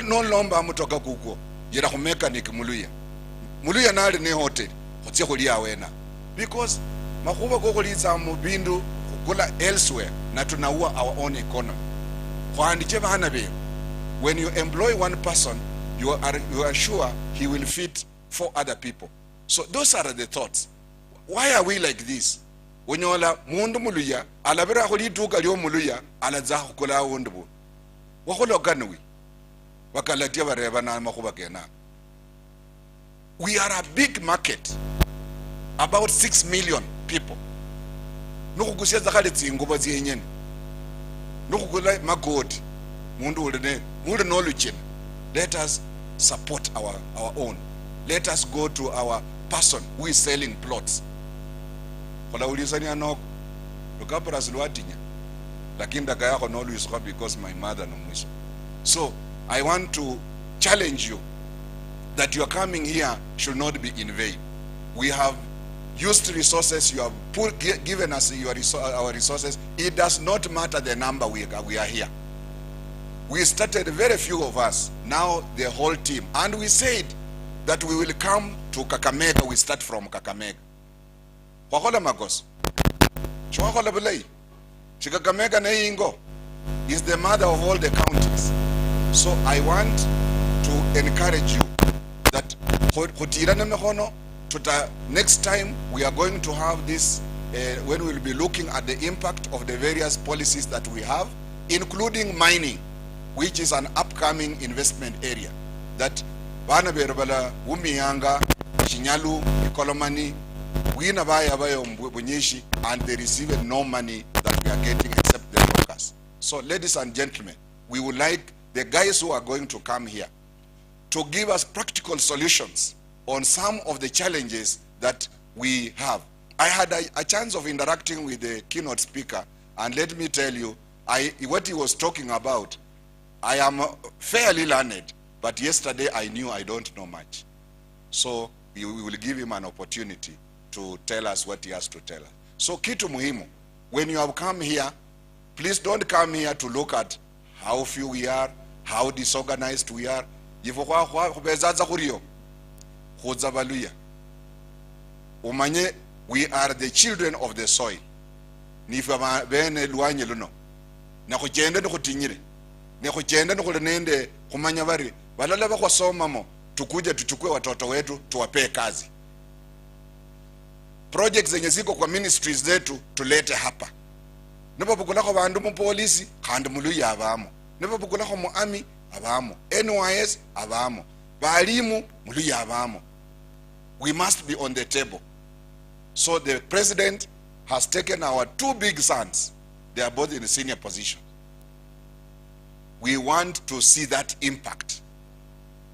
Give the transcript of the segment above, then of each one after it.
no lomba mutoka kuko yera ku mechanic muluya nali ne hotel khotse khulia wena because makhuba kokhulitsa mubindu khukula elsewhere na tunaua our own economy. Khwandiche bana be, when you employ one person, you are sure he will feed 4 other people. So those are the thoughts. Why are we like this? Onyola mundu muluya alabira khuli duka lyo muluya alaza khukula wondu wakhola ganwi wakalatia bareba na makhuba kena. We are a big market, about 6 million people. Nukugusia zakale tsinguba ziyenyeni nukugula magodi mundu ulene mundu noluchina. Let us support our own. Let us go to our person who is selling plots. Kola ulisani anoko lukapara silwatinya lakini daga yako noluiswa because my mother no mwiso. So I want to challenge you that your coming here should not be in vain. We have used resources, you have given us our resources. It does not matter the number we are here. We started very few of us, now the whole team. And we said that we will come to Kakamega, we start from Kakamega. Wakola magos. Chwakola bulei. Chikakamega neingo is the mother of all the counties. So I want to encourage you that next time we are going to have this, when we will be looking at the impact of the various policies that we have, including mining, which is an upcoming investment area. That Bana Berbala, Umiyanga, Chinyalu, Ikolomani, Winabaya Bunyeshi, and they receive no money that we are getting except the focus. So ladies and gentlemen, we would like the guys who are going to come here to give us practical solutions on some of the challenges that we have. I had a chance of interacting with the keynote speaker, and let me tell you, what he was talking about, I am fairly learned, but yesterday I knew I don't know much. So we will give him an opportunity to tell us what he has to tell us. So kitu muhimu, when you have come here, please don't come here to look at how few we are, how disorganized we are. Umanye, we are the children of the soil. Nifa bene luanye luno. Na kuchende no kutinyire. Na kuchende no kulenende kumanya bari. Balala bakwa soma mo. Tukuje tuchukue watoto wetu tuwapee kazi. Projects zenye ziko kwa ministries zetu tulete hapa. Nipa bukula kwa bandu mu polisi kandi muluya abamo. Nipa bukula kwa mu army abamo. NYS abamo. Balimu muluya abamo. We must be on the table. So the president has taken our 2 big sons. They are both in a senior position. We want to see that impact.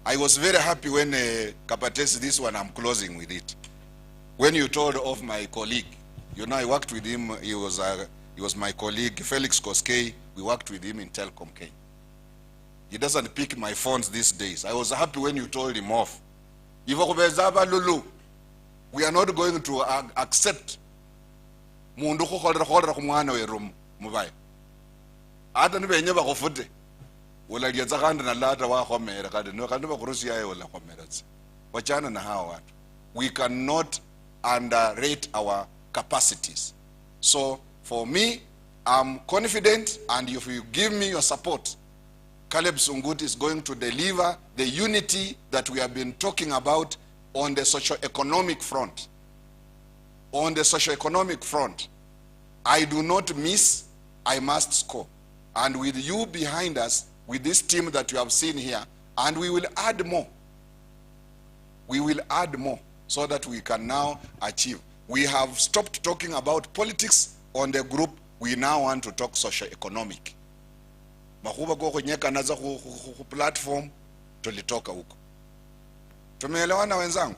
I was very happy when Kapatesi, this one I'm closing with it. When you told of my colleague, you know I worked with him, he was my colleague, Felix Koskei. We worked with him in Telcom Kenya. He doesn't pick my phones these days. I was happy when you told him off. We are not going to accept mundu khokholera khumwana werum mubai ata nibe nyeba khofute wala liatsa kandi na lata wa khomera kandi no kandi ba kurusi yae wala khomera tsi wachana na hawa watu. We cannot underrate our capacities. So for me, I'm confident, and if you give me your support, Caleb Sungut is going to deliver the unity that we have been talking about on the socio-economic front. On the socio-economic front, I do not miss, I must score. And with you behind us, with this team that you have seen here, and we will add more. We will add more so that we can now achieve. We have stopped talking about politics on the group. We now want to talk socio-economic. Makuba go kunyeka naza ku platform tulitoka huko. Tumeelewana wenzangu?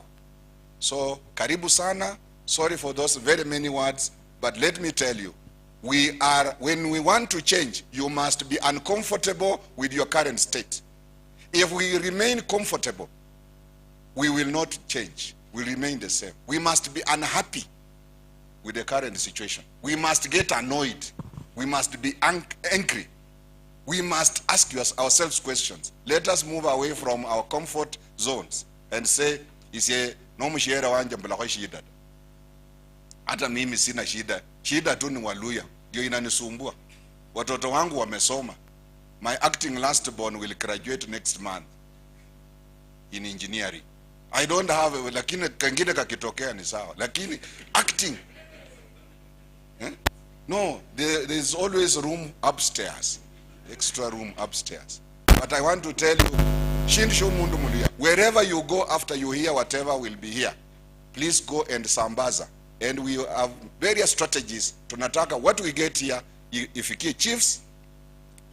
So karibu sana. Sorry for those very many words, but let me tell you, when we want to change, you must be uncomfortable with your current state. If we remain comfortable, we will not change. We remain the same. We must be unhappy with the current situation. We must get annoyed. We must be angry. we must ask ourselves questions. Let us move away from our comfort zones and say, isye no mshihara wanje mbula kwa shida. Hata mimi sina shida. Shida tu ni Waluya ndio inanisumbua. Watoto wangu wamesoma. My acting last born will graduate next month in engineering. I don't have, lakini kangine kakitokea ni sawa. Lakini acting, no, there is always room upstairs, extra room upstairs. But I want to tell you, Shinshu Mundu Mulia, wherever you go after you hear whatever will be here, please go and sambaza. And we have various strategies. Tunataka what we get here, ifikie chiefs,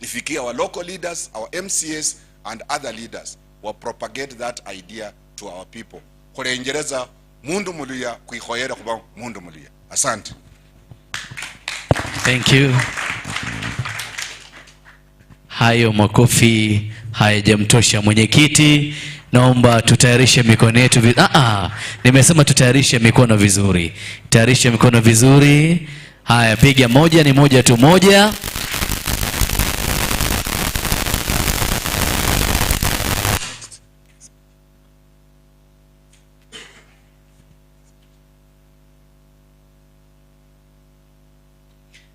ifikie our local leaders, our MCAs, and other leaders will propagate that idea to our people. Kwa Ingereza, Mundu Mulia kuihoyera kuba Mundu Mulia. Asante. Thank you. Hayo makofi hayajamtosha mwenyekiti. Naomba tutayarishe mikono yetu nimesema tutayarishe mikono vizuri. Tayarishe mikono vizuri. Haya, piga moja, ni moja tu, moja.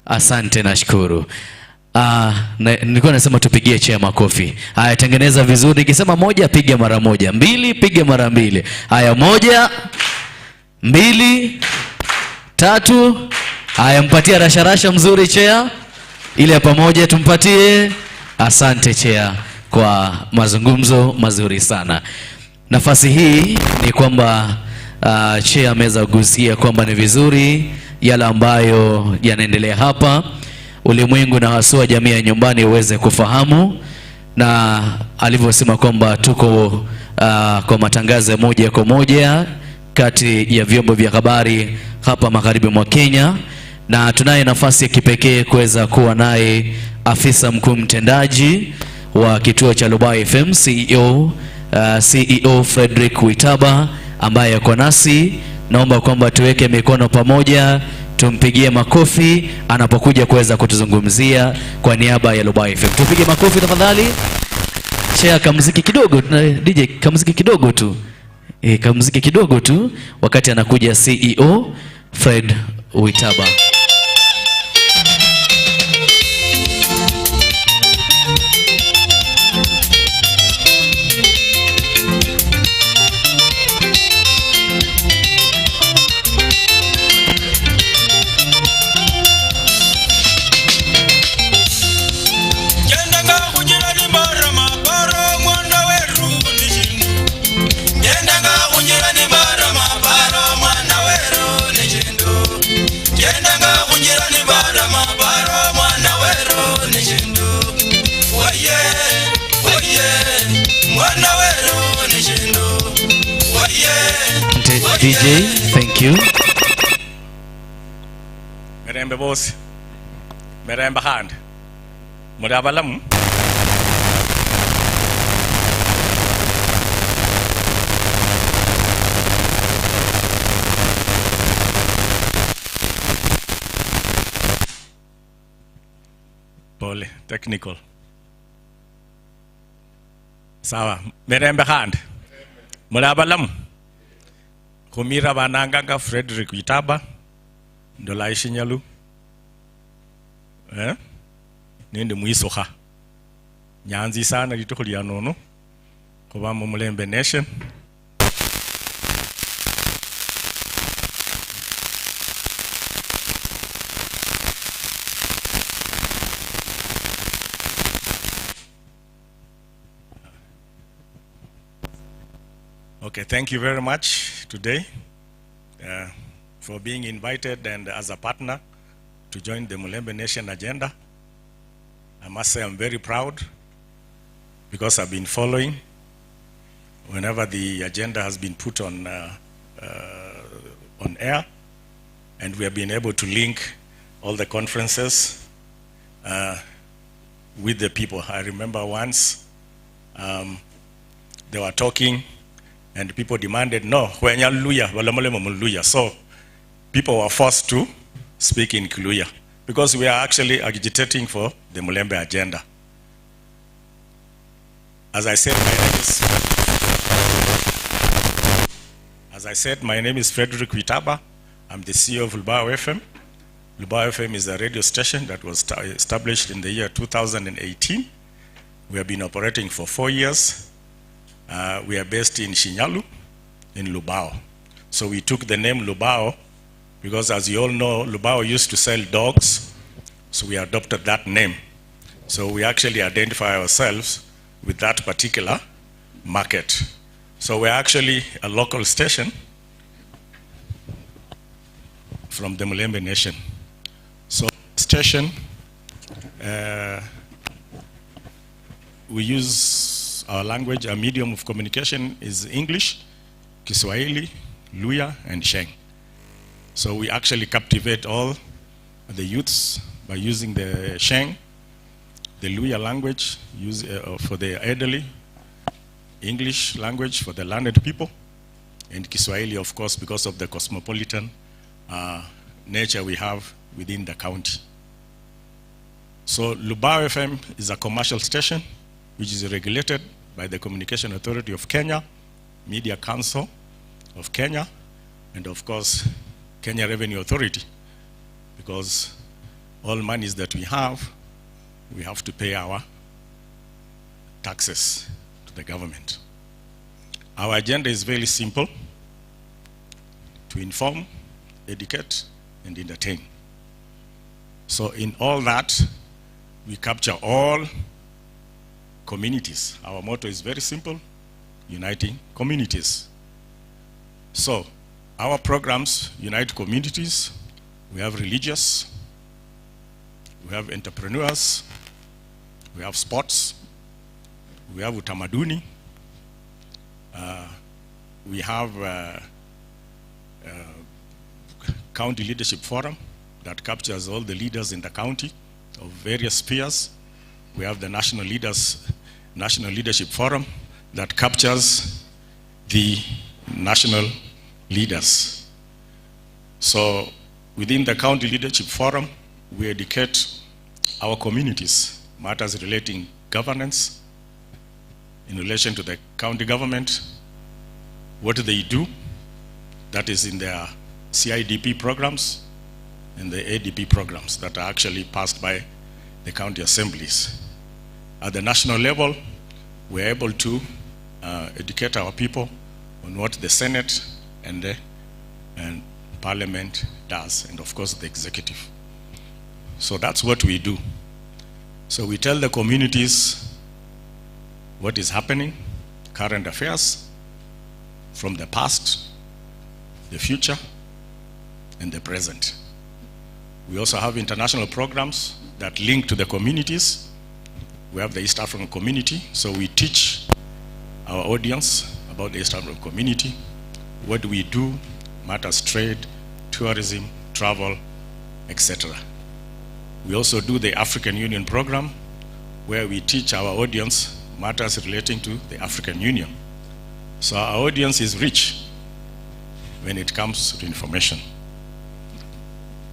Asante, nashukuru. Nilikuwa nasema tupigie chea makofi. Haya, tengeneza vizuri. Nikisema moja, piga mara moja. Mbili, piga mara mbili. Haya, moja, mbili, tatu. Haya, mpatie rasharasha mzuri chea. Ile ya pamoja tumpatie. Asante chea kwa mazungumzo mazuri sana. Nafasi hii ni kwamba chea ameweza kugusia kwamba ni vizuri yale ambayo yanaendelea hapa ulimwengu na haswa jamii ya nyumbani uweze kufahamu, na alivyosema kwamba tuko kwa matangazo moja kwa moja kati ya vyombo vya habari hapa magharibi mwa Kenya, na tunaye nafasi ya kipekee kuweza kuwa naye afisa mkuu mtendaji wa kituo cha Lubai FM, CEO Frederick Witaba ambaye yuko nasi. Naomba kwamba tuweke mikono pamoja, tumpigie makofi anapokuja kuweza kutuzungumzia kwa niaba ya Lubai FM. Tupige makofi tafadhali. Share kamuziki kidogo, DJ kamuziki kidogo tu. Kamuziki kidogo tu wakati anakuja CEO Fred Witaba. DJ, thank you. Merembe boss. Merembe hand. Mudabalam. Pole, technical. Sawa, merembe hand. Mudabalam. Kumira bananganga Frederick Witaba ndola ishinyalu nende muisoha nyanzi sana litukulia nono kuba mu Mulembe Nation. Okay, thank you very much today for being invited and as a partner to join the Mulembe Nation agenda. I must say I'm very proud because I've been following whenever the agenda has been put on air, and we have been able to link all the conferences with the people. I remember once they were talking and people demanded, no, so people were forced to speak in Kuluya because we are actually agitating for the Mulembe agenda. As I said, my name is Frederick Witaba. I'm the CEO of Lubao FM. Lubao FM is a radio station that was established in the year 2018. We have been operating for 4 years. We are based in Shinyalu, in Lubao. So we took the name Lubao because, as you all know, Lubao used to sell dogs, so we adopted that name. So we actually identify ourselves with that particular market. So we're actually a local station from the Mulembe Nation. So station, we use our language, our medium of communication is English, Kiswahili, Luya, and Sheng. So we actually captivate all the youths by using the Sheng, the Luya language for the elderly, English language for the learned people, and Kiswahili, of course, because of the cosmopolitan nature we have within the county. So Lubao FM is a commercial station which is regulated by the Communication Authority of Kenya, Media Council of Kenya, and of course, Kenya Revenue Authority, because all monies that we have to pay our taxes to the government. Our agenda is very simple: to inform, educate, and entertain. So in all that, we capture all communities. Our motto is very simple: uniting communities. So our programs unite communities. We have religious, we have entrepreneurs, we have sports, we have utamaduni, we have county leadership forum that captures all the leaders in the county of various spheres. We have the national leadership forum that captures the national leaders. So within the county leadership forum, we educate our communities, matters relating governance in relation to the county government, what do they do, that is in their CIDP programs and the ADP programs that are actually passed by the county assemblies. At the national level, we're able to educate our people on what the Senate and Parliament does, and of course the executive. So that's what we do. So we tell the communities what is happening, current affairs, from the past, the future, and the present. We also have international programs that link to the communities. We have the East African community, so we teach our audience about the East African community, what we do, matters trade, tourism, travel, etc. We also do the African Union program, where we teach our audience matters relating to the African Union. So our audience is rich when it comes to information.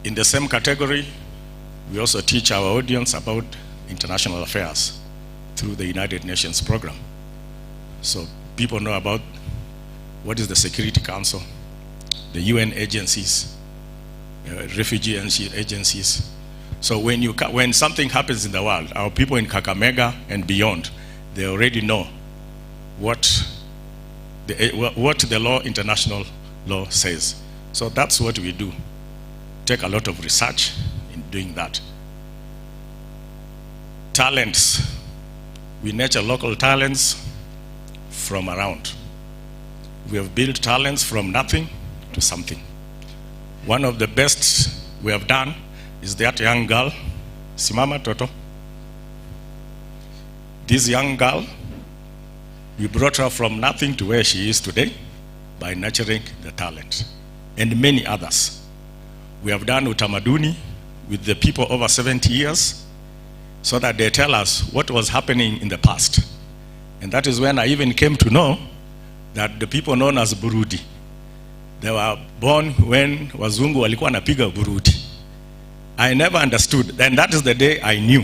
In the same category, we also teach our audience about international affairs through the United Nations program. So people know about what is the Security Council, the UN agencies, refugee agencies. So when something happens in the world, our people in Kakamega and beyond, they already know what the law, international law says. So that's what we do. Take a lot of research in doing that. Talents. We nurture local talents from around. We have built talents from nothing to something. One of the best we have done is that young girl, Simama Toto. This young girl, we brought her from nothing to where she is today by nurturing the talent, and many others. We have done utamaduni with the people over 70 years so that they tell us what was happening in the past. And that is when I even came to know that the people known as Burudi, they were born when wazungu walikuwa napiga Burudi. I never understood, and that is the day I knew.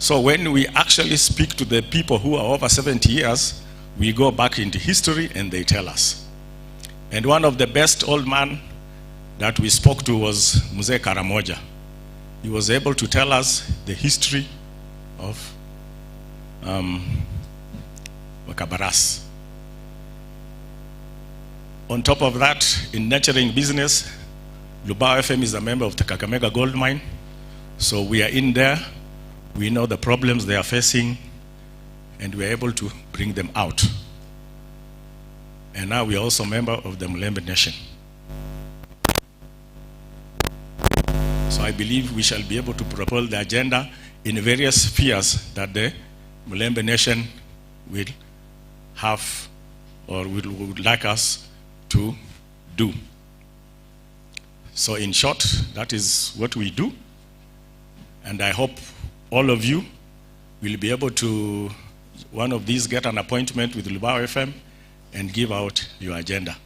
So when we actually speak to the people who are over 70 years, we go back into history and they tell us. And one of the best old man that we spoke to was Mzee Karamoja. He was able to tell us the history of Wakabaras. On top of that, in nurturing business, Lubao FM is a member of the Kakamega Gold Mine. So we are in there. We know the problems they are facing, and we are able to bring them out. And now we are also a member of the Mulembe Nation. So I believe we shall be able to propel the agenda in various spheres that the Mulembe Nation will have or would like us to do. So in short, that is what we do. And I hope all of you will be able to, one of these, get an appointment with Lubao FM and give out your agenda.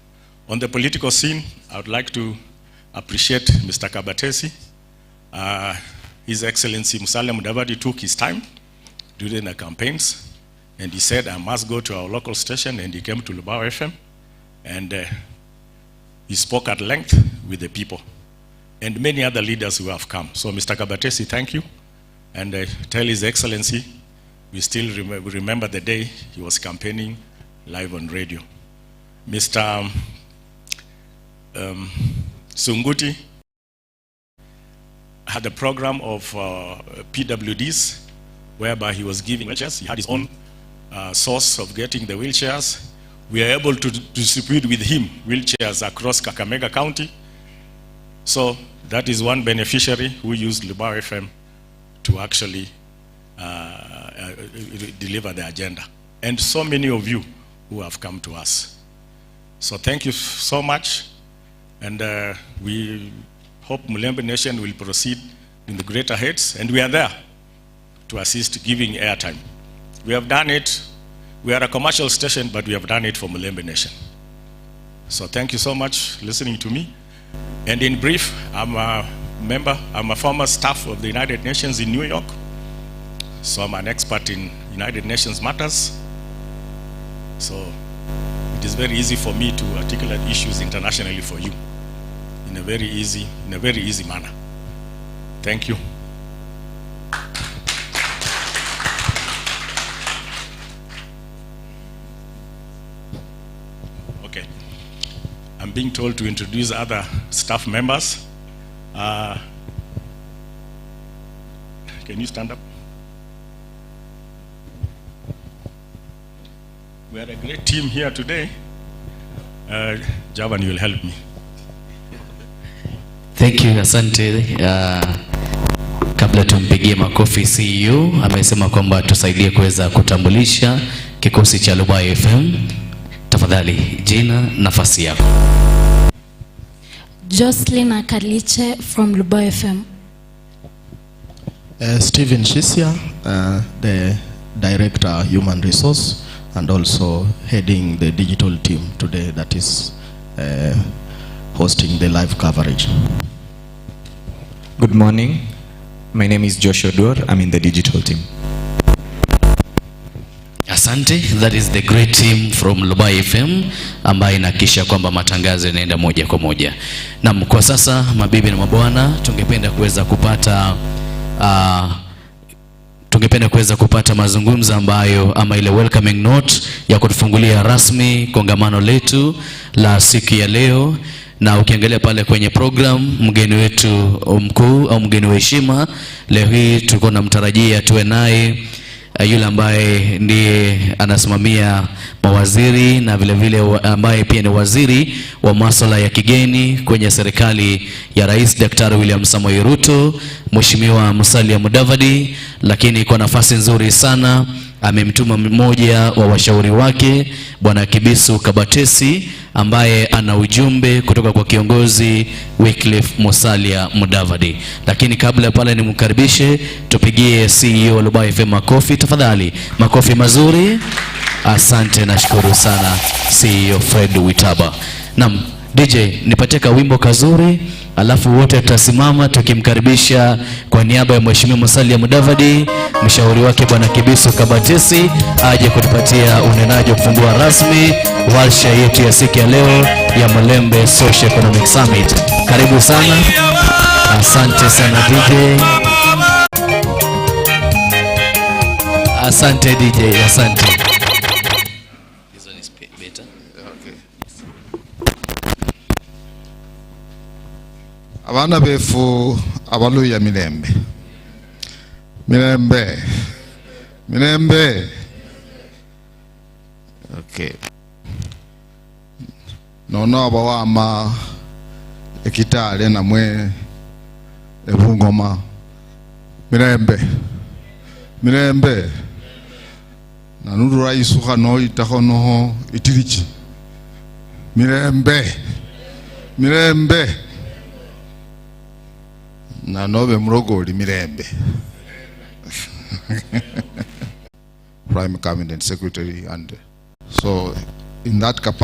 On the political scene, I would like to appreciate Mr. Kabatesi. His Excellency Musalia Mudavadi took his time during the campaigns, and he said, I must go to our local station, and he came to Lubao FM, and he spoke at length with the people, and many other leaders who have come. So Mr. Kabatesi, thank you. And tell His Excellency, we still remember the day he was campaigning live on radio. Mr. Sunguti had a program of PWDs whereby he was giving wheelchairs. He had his own source of getting the wheelchairs. We are able to distribute with him wheelchairs across Kakamega County. So that is one beneficiary who used Lubao FM to actually deliver the agenda. And so many of you who have come to us. So thank you so much. And we hope Mulembe Nation will proceed in the greater heights. And we are there to assist giving airtime. We have done it. We are a commercial station, but we have done it for Mulembe Nation. So thank you so much for listening to me. And in brief, I'm a former staff of the United Nations in New York. So I'm an expert in United Nations matters. So it is very easy for me to articulate issues internationally for you in a very easy manner. Thank you. Okay. I'm being told to introduce other staff members. Can you stand up? We are a great team here today. Javan, you will help me. Thank you, asante. Kabla tumpigie makofi CEO, amesema kwamba tusaidie kuweza kutambulisha kikosi cha Lubao FM. Tafadhali, jina, nafasi yako. Jocelyn Akaliche from Lubao FM. Stephen Shisia, the Director Human Resource and also heading the digital team today that is hosting the live coverage. Good morning. My name is Joshua Dor. I'm in the digital team. Asante, that is the great team from Lubao FM ambayo inahakikisha kwamba matangazo yanaenda moja kwa moja. Na kwa sasa, mabibi na mabwana, tungependa kuweza kupata mazungumzo ambayo ama ile welcoming note ya kutufungulia rasmi kongamano letu la siku ya leo. Na ukiangalia pale kwenye program, mgeni wetu mkuu au mgeni wa heshima leo hii tulikuwa tunamtarajia tuwe naye yule ambaye ndiye anasimamia mawaziri na vile vile ambaye pia ni waziri wa masuala ya kigeni kwenye serikali ya Rais Daktari William Samoei Ruto, Mheshimiwa Musalia Mudavadi. Lakini kwa nafasi nzuri sana amemtuma mmoja wa washauri wake, Bwana Kibisu Kabatesi, ambaye ana ujumbe kutoka kwa kiongozi Wycliffe Musalia Mudavadi. Lakini kabla pale nimkaribishe, tupigie CEO Lubao FM makofi tafadhali. Makofi mazuri. Asante, nashukuru sana CEO Fred Witaba. DJ, nipatie ka wimbo kazuri, alafu wote tutasimama tukimkaribisha kwa niaba ya Mheshimiwa Musalia Mudavadi, mshauri wake Bwana Kibiso Kabatesi, aje kutupatia unenaji wa kufungua rasmi warsha yetu ya siku ya leo ya Mulembe Socio-economic Summit. Karibu sana. Asante sana DJ. Asante DJ, asante. Hizo ni beta. Okay. Abana befu abaluya Mulembe. Mulembe. Mulembe. Okay. Nono abawama ekitale namwe ebungoma. Mulembe. Mulembe. Nanuru raisuka no itakono itirichi. Mulembe. Mulembe. Na nobe murogoli Mulembe. Prime Cabinet Secretary, and so in that capacity